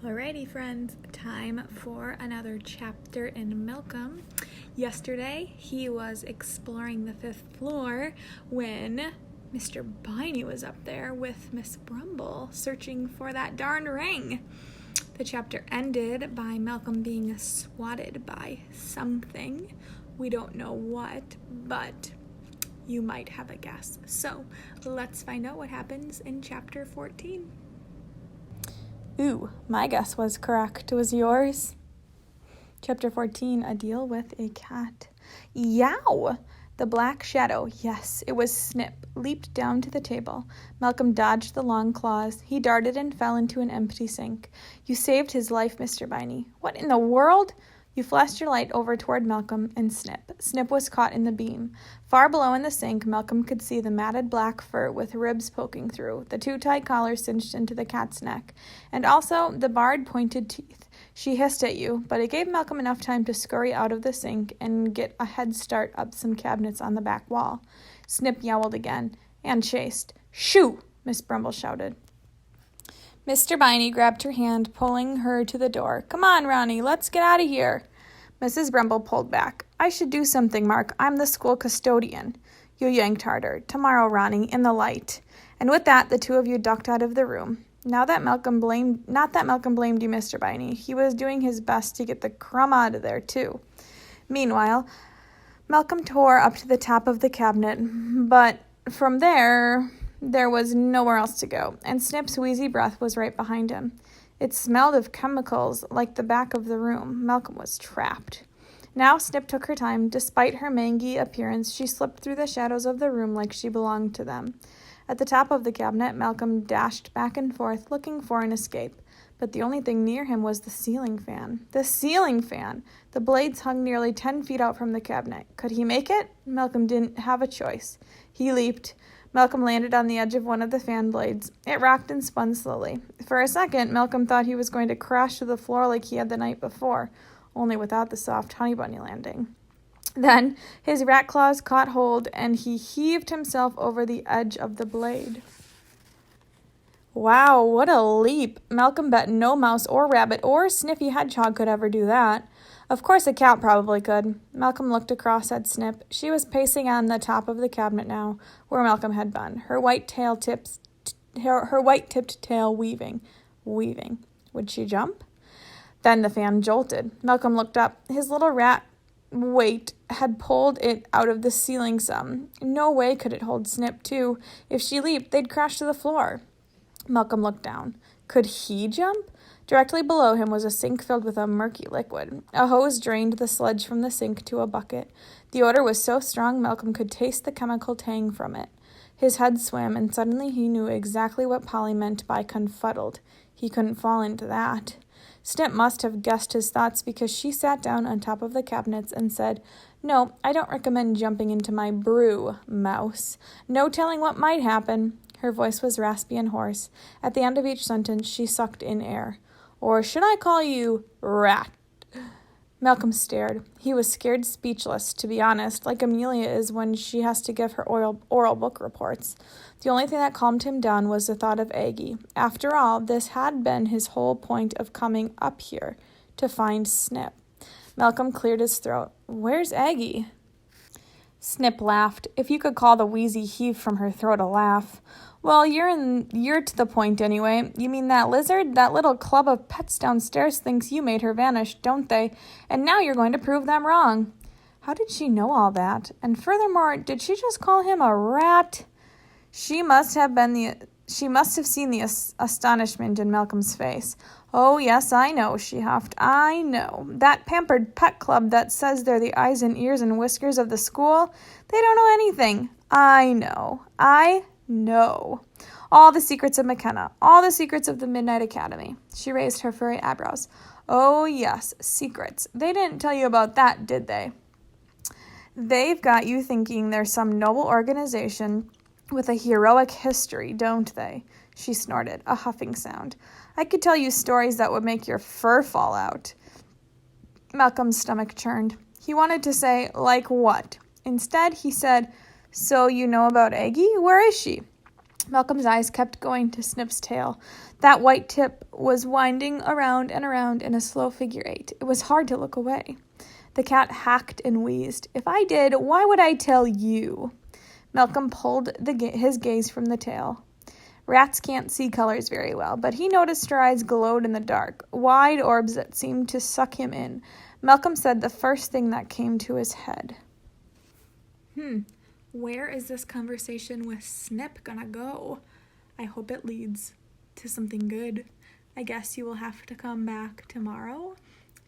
Alrighty, friends, time for another chapter in Malcolm. Yesterday, he was exploring the 5th floor when Mr. Biney was up there with Miss Brumble searching for that darn ring. The chapter ended by Malcolm being swatted by something. We don't know what, but you might have a guess. So, let's find out what happens in chapter 14. Ooh, my guess was correct. Was yours? Chapter 14, A Deal with a Cat. Yow! The black shadow, yes, it was Snip, leaped down to the table. Malcolm dodged the long claws. He darted and fell into an empty sink. You saved his life, Mr. Biney. What in the world? You flashed your light over toward Malcolm and Snip. Snip was caught in the beam. Far below in the sink, Malcolm could see the matted black fur with ribs poking through, the too tight collar cinched into the cat's neck, and also the barred pointed teeth. She hissed at you, but it gave Malcolm enough time to scurry out of the sink and get a head start up some cabinets on the back wall. Snip yowled again and chased. Shoo! Miss Brumble shouted. Mr. Biney grabbed her hand, pulling her to the door. Come on, Ronnie, let's get out of here. Mrs. Brumble pulled back. I should do something, Mark. I'm the school custodian. You yanked harder. Tomorrow, Ronnie, in the light. And with that, the two of you ducked out of the room. Not that Malcolm blamed you, Mr. Biney. He was doing his best to get the crumb out of there, too. Meanwhile, Malcolm tore up to the top of the cabinet, but from there was nowhere else to go, and Snip's wheezy breath was right behind him. It smelled of chemicals like the back of the room. Malcolm was trapped. Now Snip took her time. Despite her mangy appearance, she slipped through the shadows of the room like she belonged to them. At the top of the cabinet, Malcolm dashed back and forth, looking for an escape. But the only thing near him was the ceiling fan. The ceiling fan! The blades hung nearly 10 feet out from the cabinet. Could he make it? Malcolm didn't have a choice. He leaped. Malcolm landed on the edge of one of the fan blades. It rocked and spun slowly. For a second, Malcolm thought he was going to crash to the floor like he had the night before, only without the soft honey bunny landing. Then his rat claws caught hold, and he heaved himself over the edge of the blade. Wow, what a leap! Malcolm bet no mouse or rabbit or sniffy hedgehog could ever do that. Of course a cat probably could. Malcolm looked across at Snip. She was pacing on the top of the cabinet now, where Malcolm had been, her white-tipped tail weaving. Would she jump? Then the fan jolted. Malcolm looked up. His little rat weight had pulled it out of the ceiling some. No way could it hold Snip, too. If she leaped, they'd crash to the floor. Malcolm looked down. Could he jump? Directly below him was a sink filled with a murky liquid. A hose drained the sludge from the sink to a bucket. The odor was so strong Malcolm could taste the chemical tang from it. His head swam, and suddenly he knew exactly what Polly meant by confuddled. He couldn't fall into that. Snip must have guessed his thoughts because she sat down on top of the cabinets and said, No, I don't recommend jumping into my brew, Mouse. No telling what might happen. Her voice was raspy and hoarse. At the end of each sentence, she sucked in air. Or should I call you Rat? Malcolm stared. He was scared speechless, to be honest, like Amelia is when she has to give her oral book reports. The only thing that calmed him down was the thought of Aggie. After all, this had been his whole point of coming up here, to find Snip. Malcolm cleared his throat. Where's Aggie? Snip laughed, if you could call the wheezy heave from her throat a laugh. Well, you're to the point anyway. You mean that lizard? That little club of pets downstairs thinks you made her vanish, don't they? And now you're going to prove them wrong. How did she know all that? And furthermore, did she just call him a rat? She must have seen the astonishment in Malcolm's face. Oh, yes, I know, she huffed. I know. That pampered pet club that says they're the eyes and ears and whiskers of the school, they don't know anything. I know. All the secrets of McKenna. All the secrets of the Midnight Academy. She raised her furry eyebrows. Oh, yes, secrets. They didn't tell you about that, did they? They've got you thinking there's some noble organization with a heroic history, don't they? She snorted, a huffing sound. I could tell you stories that would make your fur fall out. Malcolm's stomach churned. He wanted to say, like what? Instead, he said, So you know about Aggie? Where is she? Malcolm's eyes kept going to Snip's tail. That white tip was winding around and around in a slow figure eight. It was hard to look away. The cat hacked and wheezed. If I did, why would I tell you? Malcolm pulled his gaze from the tail. Rats can't see colors very well, but he noticed her eyes glowed in the dark, wide orbs that seemed to suck him in. Malcolm said the first thing that came to his head. Where is this conversation with Snip gonna go? I hope it leads to something good. I guess you will have to come back tomorrow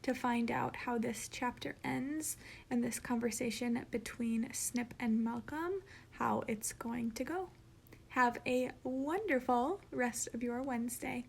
to find out how this chapter ends and this conversation between Snip and Malcolm, how it's going to go. Have a wonderful rest of your Wednesday.